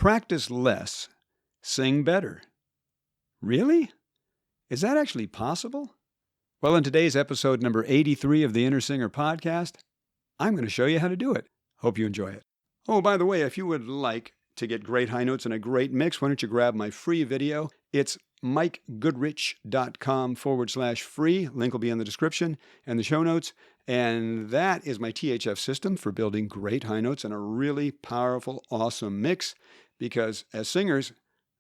Practice less, sing better. Really? Is that actually possible? Well, in today's episode number 83 of the Inner Singer podcast, I'm going to show you how to do it. Hope you enjoy it. Oh, by the way, if you would like to get great high notes and a great mix, why don't you grab my free video? It's mikegoodrich.com/free. Link will be in the description and the show notes. And that is my THF system for building great high notes and a really powerful, awesome mix. Because as singers,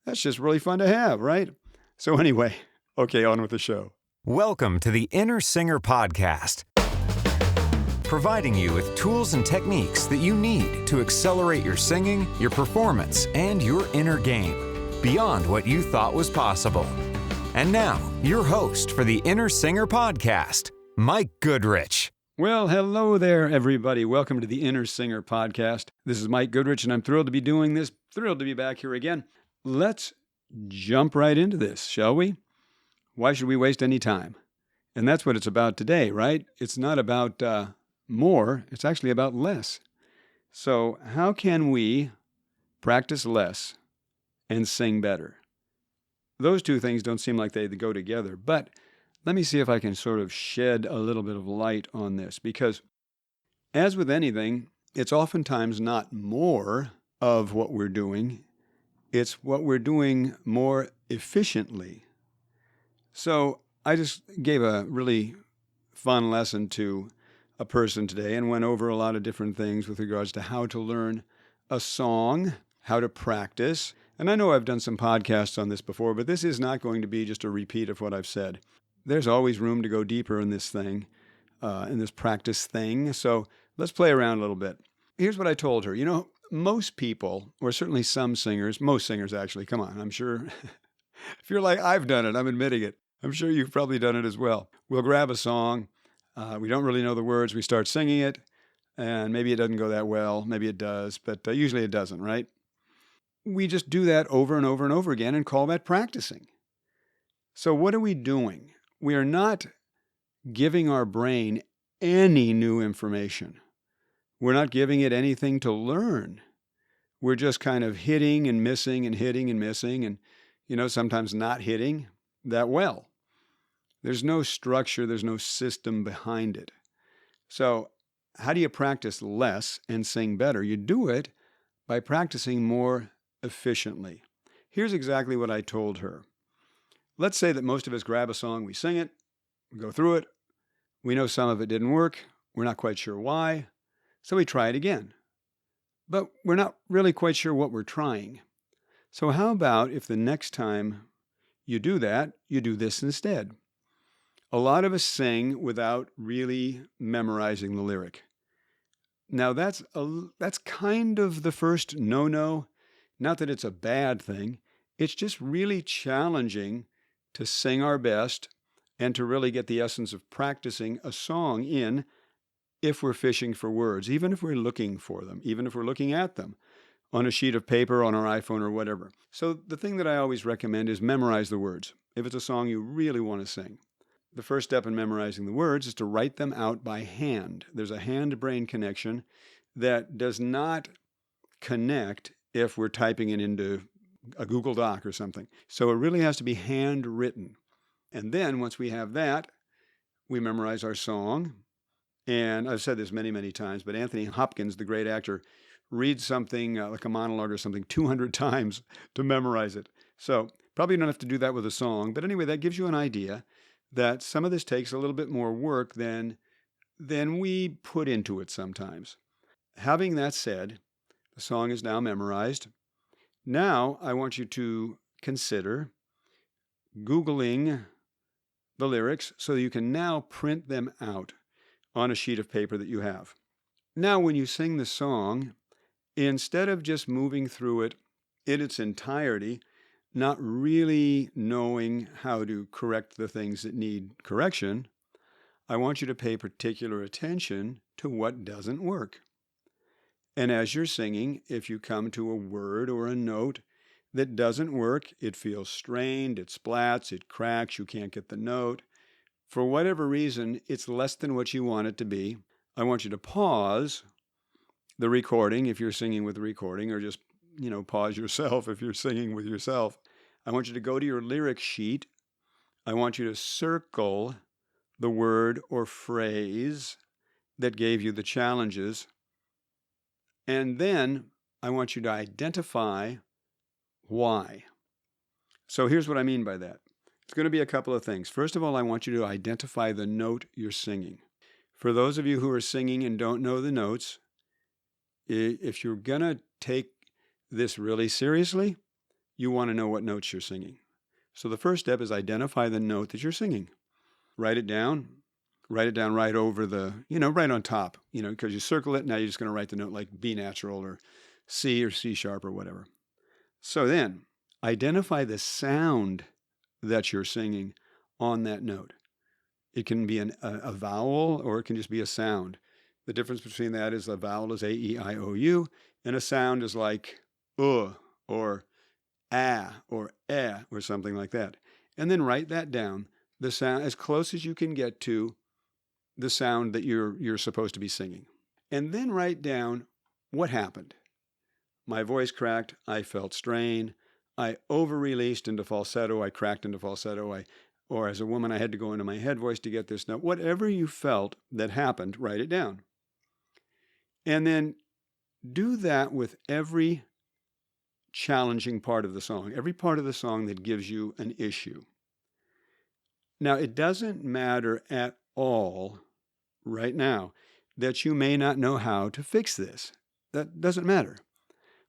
that's just really fun to have, right? So anyway, okay, on with the show. Welcome to the Inner Singer Podcast, providing you with tools and techniques that you need to accelerate your singing, your performance, and your inner game beyond what you thought was possible. And now, your host for the Inner Singer Podcast, Mike Goodrich. Well, hello there, everybody. Welcome to the Inner Singer Podcast. This is Mike Goodrich, and I'm thrilled to be doing this, thrilled to be back here again. Let's jump right into this, shall we? Why should we waste any time? And that's what it's about today, right? It's not about more, it's actually about less. So how can we practice less and sing better? Those two things don't seem like they go together, but let me see if I can sort of shed a little bit of light on this, because as with anything, it's oftentimes not more of what we're doing, it's what we're doing more efficiently. So I just gave a really fun lesson to a person today and went over a lot of different things with regards to how to learn a song, how to practice. And I know I've done some podcasts on this before, but this is not going to be just a repeat of what I've said. There's always room to go deeper in this thing, in this practice thing. So let's play around a little bit. Here's what I told her. You know, most people, or certainly some singers, most singers actually, come on, I'm sure, if you're like, I've done it, I'm admitting it. I'm sure you've probably done it as well. We'll grab a song. We don't really know the words. We start singing it, and maybe it doesn't go that well. Maybe it does, but usually it doesn't, right? We just do that over and over and over again and call that practicing. So what are we doing? We are not giving our brain any new information. We're not giving it anything to learn. We're just kind of hitting and missing and hitting and missing and, sometimes not hitting that well. There's no structure, there's no system behind it. So how do you practice less and sing better? You do it by practicing more efficiently. Here's exactly what I told her. Let's say that most of us grab a song, we sing it, we go through it, we know some of it didn't work, we're not quite sure why, so we try it again. But we're not really quite sure what we're trying. So how about if the next time you do that, you do this instead? A lot of us sing without really memorizing the lyric. Now that's kind of the first no-no. Not that it's a bad thing. It's just really challenging to sing our best and to really get the essence of practicing a song in if we're fishing for words, even if we're looking for them, even if we're looking at them on a sheet of paper, on our iPhone or whatever. So the thing that I always recommend is memorize the words. If it's a song you really want to sing. The first step in memorizing the words is to write them out by hand. There's a hand-brain connection that does not connect if we're typing it into a Google Doc or something. So it really has to be handwritten. And then once we have that, we memorize our song. And I've said this many, many times, but Anthony Hopkins, the great actor, reads something like a monologue or something 200 times to memorize it. So probably don't have to do that with a song. But anyway, that gives you an idea that some of this takes a little bit more work than we put into it sometimes. Having that said, the song is now memorized. Now I want you to consider Googling the lyrics so you can now print them out on a sheet of paper that you have. Now when you sing the song, instead of just moving through it in its entirety, not really knowing how to correct the things that need correction, I want you to pay particular attention to what doesn't work. And as you're singing, if you come to a word or a note that doesn't work, it feels strained, it splats, it cracks, you can't get the note. For whatever reason, it's less than what you want it to be. I want you to pause the recording, if you're singing with the recording, or just pause yourself if you're singing with yourself. I want you to go to your lyric sheet. I want you to circle the word or phrase that gave you the challenges. And then I want you to identify why. So here's what I mean by that. It's going to be a couple of things. First of all, I want you to identify the note you're singing. For those of you who are singing and don't know the notes, if you're going to take this really seriously, you want to know what notes you're singing. So the first step is identify the note that you're singing. Write it down. Write it down right over right on top, because you circle it. Now you're just going to write the note like B natural or C sharp or whatever. So then identify the sound that you're singing on that note. It can be a vowel or it can just be a sound. The difference between that is a vowel is A, E, I, O, U, and a sound is like or or or something like that. And then write that down, the sound as close as you can get to the sound that you're supposed to be singing. And then write down what happened. My voice cracked, I felt strain, I over-released into falsetto, I cracked into falsetto, or as a woman I had to go into my head voice to get this note. Whatever you felt that happened, write it down. And then do that with every challenging part of the song, every part of the song that gives you an issue. Now, it doesn't matter at all right now that you may not know how to fix this. That doesn't matter.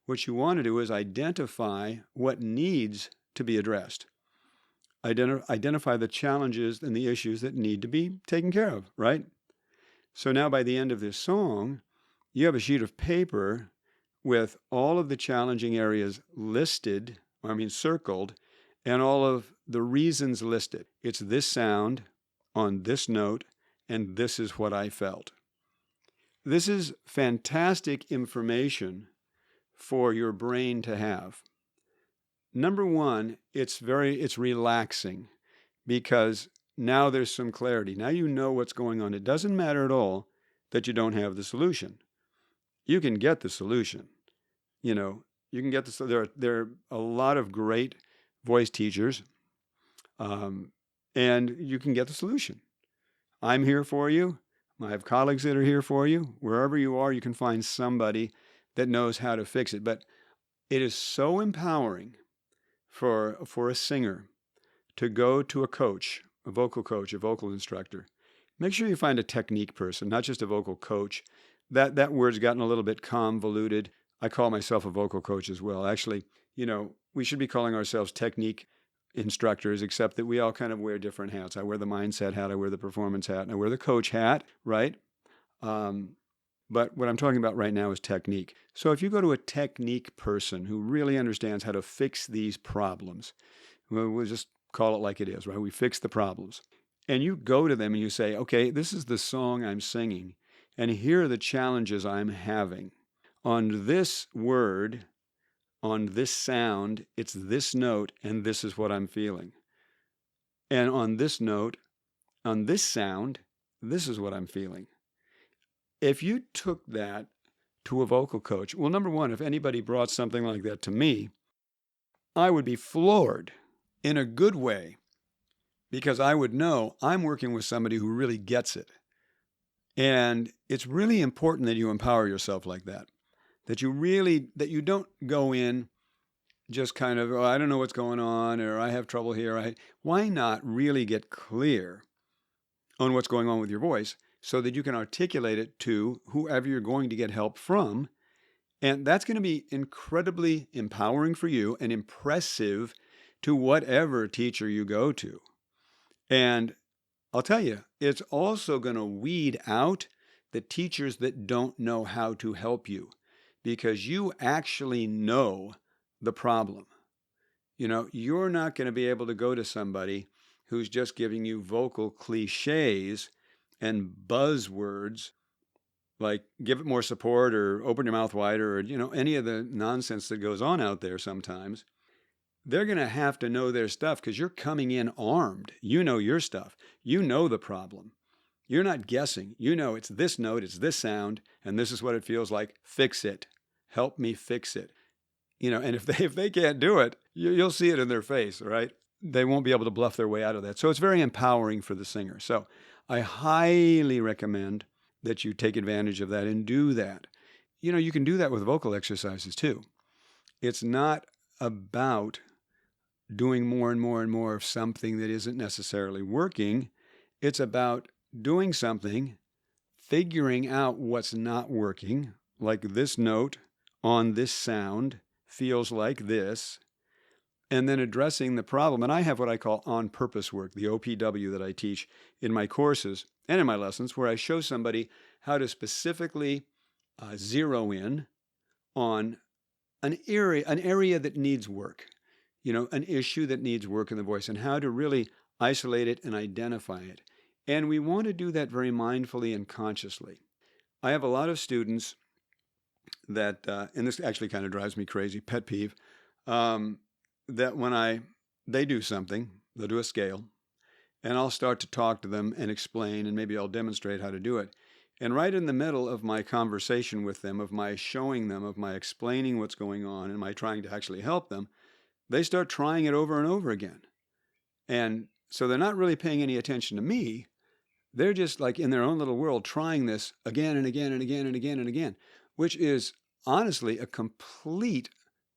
What you want to do is identify what needs to be addressed. Identify the challenges and the issues that need to be taken care of, right? So now by the end of this song, you have a sheet of paper with all of the challenging areas circled, and all of the reasons listed. It's this sound on this note, and this is what I felt. This is fantastic information for your brain to have. Number one, it's relaxing because now there's some clarity. Now you know what's going on. It doesn't matter at all that you don't have the solution. You can get the solution. You can get the. There are a lot of great voice teachers, and you can get the solution. I'm here for you. I have colleagues that are here for you. Wherever you are, you can find somebody that knows how to fix it. But it is so empowering for a singer to go to a coach, a vocal instructor. Make sure you find a technique person, not just a vocal coach. That word's gotten a little bit convoluted. I call myself a vocal coach as well. Actually, we should be calling ourselves technique instructors, except that we all kind of wear different hats. I wear the mindset hat, I wear the performance hat, and I wear the coach hat, right? But what I'm talking about right now is technique. So if you go to a technique person who really understands how to fix these problems, we'll just call it like it is, right? We fix the problems. And you go to them and you say, okay, this is the song I'm singing, and here are the challenges I'm having. On this word, on this sound, it's this note, and this is what I'm feeling. And on this note, on this sound, this is what I'm feeling. If you took that to a vocal coach, well, number one, if anybody brought something like that to me, I would be floored in a good way, because I would know I'm working with somebody who really gets it. And it's really important that you empower yourself like that. That you don't go in just kind of, I don't know what's going on, or I have trouble here. Why not really get clear on what's going on with your voice so that you can articulate it to whoever you're going to get help from? And that's going to be incredibly empowering for you and impressive to whatever teacher you go to. And I'll tell you, it's also going to weed out the teachers that don't know how to help you, because you actually know the problem. You're not going to be able to go to somebody who's just giving you vocal cliches and buzzwords like give it more support or open your mouth wider or, any of the nonsense that goes on out there sometimes. They're going to have to know their stuff because you're coming in armed. You know your stuff. You know the problem. You're not guessing. It's this note, it's this sound, and this is what it feels like. Fix it. Help me fix it. And if they can't do it, you'll see it in their face, right? They won't be able to bluff their way out of that. So it's very empowering for the singer. So I highly recommend that you take advantage of that and do that. You can do that with vocal exercises too. It's not about doing more and more and more of something that isn't necessarily working. It's about doing something, figuring out what's not working, like this note on this sound feels like this, and then addressing the problem. And I have what I call on-purpose work, the OPW that I teach in my courses and in my lessons, where I show somebody how to specifically zero in on an area that needs work, an issue that needs work in the voice, and how to really isolate it and identify it. And we want to do that very mindfully and consciously. I have a lot of students that, and this actually kind of drives me crazy, pet peeve, that when they do something, they'll do a scale, and I'll start to talk to them and explain, and maybe I'll demonstrate how to do it. And right in the middle of my conversation with them, of my showing them, of my explaining what's going on, and my trying to actually help them, they start trying it over and over again. And so they're not really paying any attention to me. They're just like in their own little world trying this again and again and again and again and again, which is honestly a complete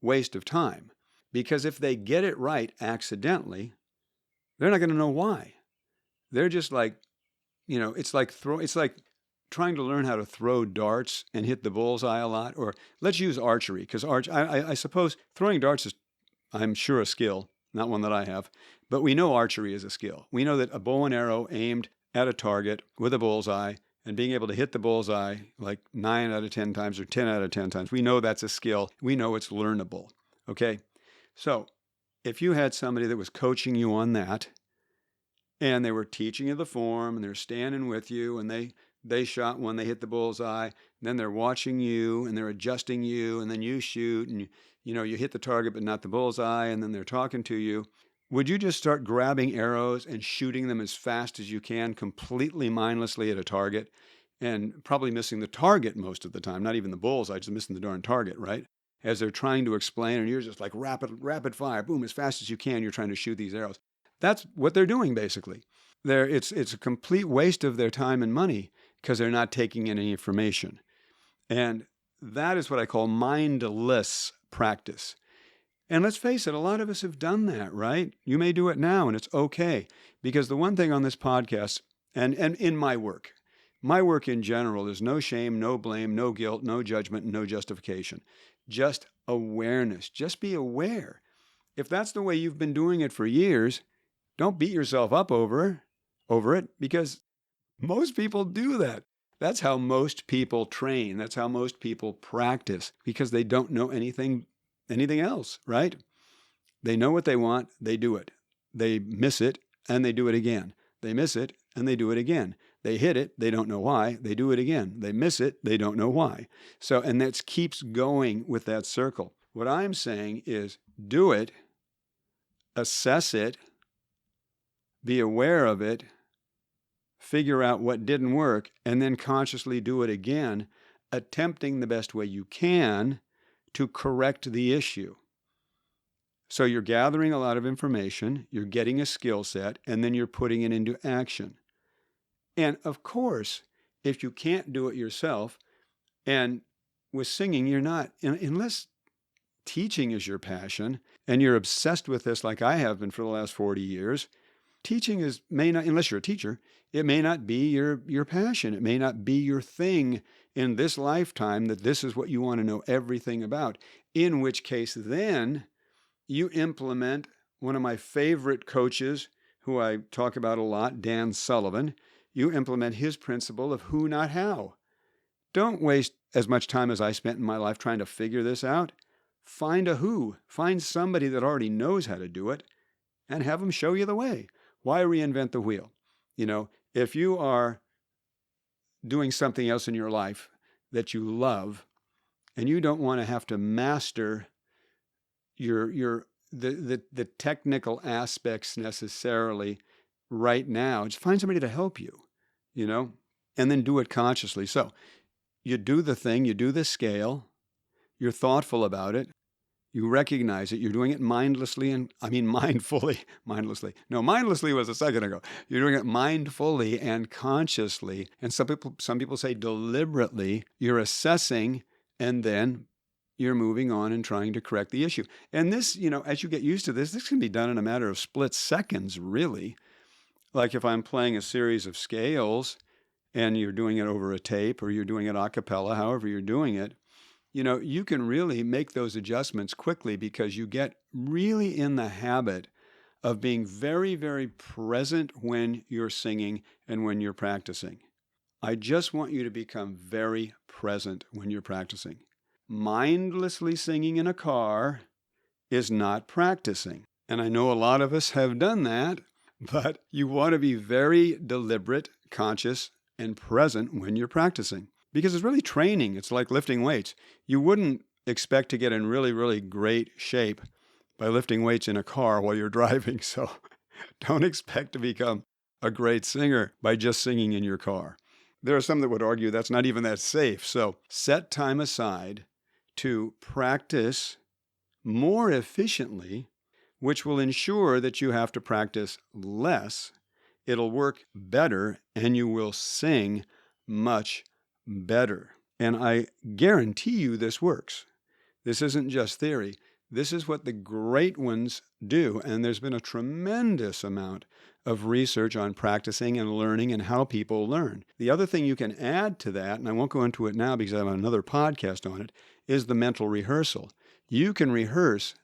waste of time. Because if they get it right accidentally, they're not going to know why. They're just like, it's like trying to learn how to throw darts and hit the bullseye a lot. Or let's use archery, because I suppose throwing darts is, I'm sure, a skill, not one that I have, but we know archery is a skill. We know that a bow and arrow aimed at a target with a bullseye and being able to hit the bullseye like 9 out of 10 times or 10 out of 10 times, we know that's a skill. We know it's learnable, okay? So if you had somebody that was coaching you on that, and they were teaching you the form, and they're standing with you, and they shot one, they hit the bullseye, and then they're watching you, and they're adjusting you, and then you shoot, and you hit the target but not the bullseye, and then they're talking to you. Would you just start grabbing arrows and shooting them as fast as you can, completely mindlessly at a target, and probably missing the target most of the time, not even the bullseye, just missing the darn target, right? As they're trying to explain, and you're just like rapid fire, boom, as fast as you can, you're trying to shoot these arrows. That's what they're doing, basically. It's a complete waste of their time and money because they're not taking in any information. And that is what I call mindless practice. And let's face it, a lot of us have done that, right? You may do it now, and it's okay. Because the one thing on this podcast, and in my work in general, there's no shame, no blame, no guilt, no judgment, no justification. Just awareness. Just be aware. If that's the way you've been doing it for years, don't beat yourself up over it, because most people do that. That's how most people train. That's how most people practice, because they don't know anything else, right? They know what they want, they do it. They miss it, and they do it again. They miss it, and they do it again. They hit it, they don't know why, they do it again. They miss it, they don't know why. So, and that keeps going with that circle. What I'm saying is do it, assess it, be aware of it, figure out what didn't work, and then consciously do it again, attempting the best way you can to correct the issue. So you're gathering a lot of information, you're getting a skill set, and then you're putting it into action. And of course, if you can't do it yourself, and with singing, you're not, unless teaching is your passion, and you're obsessed with this like I have been for the last 40 years, teaching may not, unless you're a teacher, it may not be your passion. It may not be your thing in this lifetime, that this is what you want to know everything about. In which case, then you implement one of my favorite coaches, who I talk about a lot, Dan Sullivan. You implement his principle of who, not how. Don't waste as much time as I spent in my life trying to figure this out. Find a who. Find somebody that already knows how to do it, and have them show you the way. Why reinvent the wheel? If you are doing something else in your life that you love, and you don't want to have to master the technical aspects necessarily right now, just find somebody to help you, and then do it consciously. So you do the thing, you do the scale, you're thoughtful about it, You recognize it. You're doing it mindlessly mindfully. Mindlessly. No, mindlessly was a second ago. You're doing it mindfully and consciously. And some people say deliberately. You're assessing, and then you're moving on and trying to correct the issue. And this, as you get used to this can be done in a matter of split seconds, really. Like if I'm playing a series of scales and you're doing it over a tape or you're doing it a cappella, however you're doing it, you can really make those adjustments quickly because you get really in the habit of being very, very present when you're singing and when you're practicing. I just want you to become very present when you're practicing. Mindlessly singing in a car is not practicing. And I know a lot of us have done that, but you want to be very deliberate, conscious, and present when you're practicing. Because it's really training. It's like lifting weights. You wouldn't expect to get in really, really great shape by lifting weights in a car while you're driving. So don't expect to become a great singer by just singing in your car. There are some that would argue that's not even that safe. So set time aside to practice more efficiently, which will ensure that you have to practice less. It'll work better, and you will sing much better. And I guarantee you this works. This isn't just theory. This is what the great ones do. And there's been a tremendous amount of research on practicing and learning and how people learn. The other thing you can add to that, and I won't go into it now because I have another podcast on it, is the mental rehearsal. You can rehearse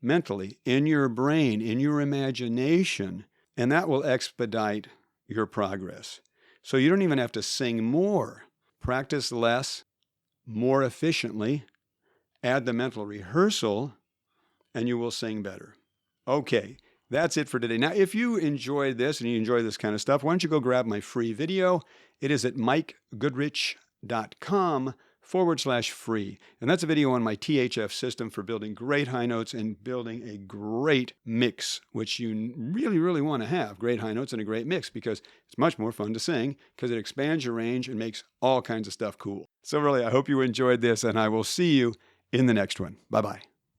mentally in your brain, in your imagination, and that will expedite your progress. So you don't even have to sing more. Practice less, more efficiently, add the mental rehearsal, and you will sing better. Okay, that's it for today. Now, if you enjoyed this and you enjoy this kind of stuff, why don't you go grab my free video? It is at mikegoodrich.com/free. And that's a video on my THF system for building great high notes and building a great mix, which you really, really want to have. Great high notes and a great mix because it's much more fun to sing because it expands your range and makes all kinds of stuff cool. So really, I hope you enjoyed this, and I will see you in the next one. Bye-bye.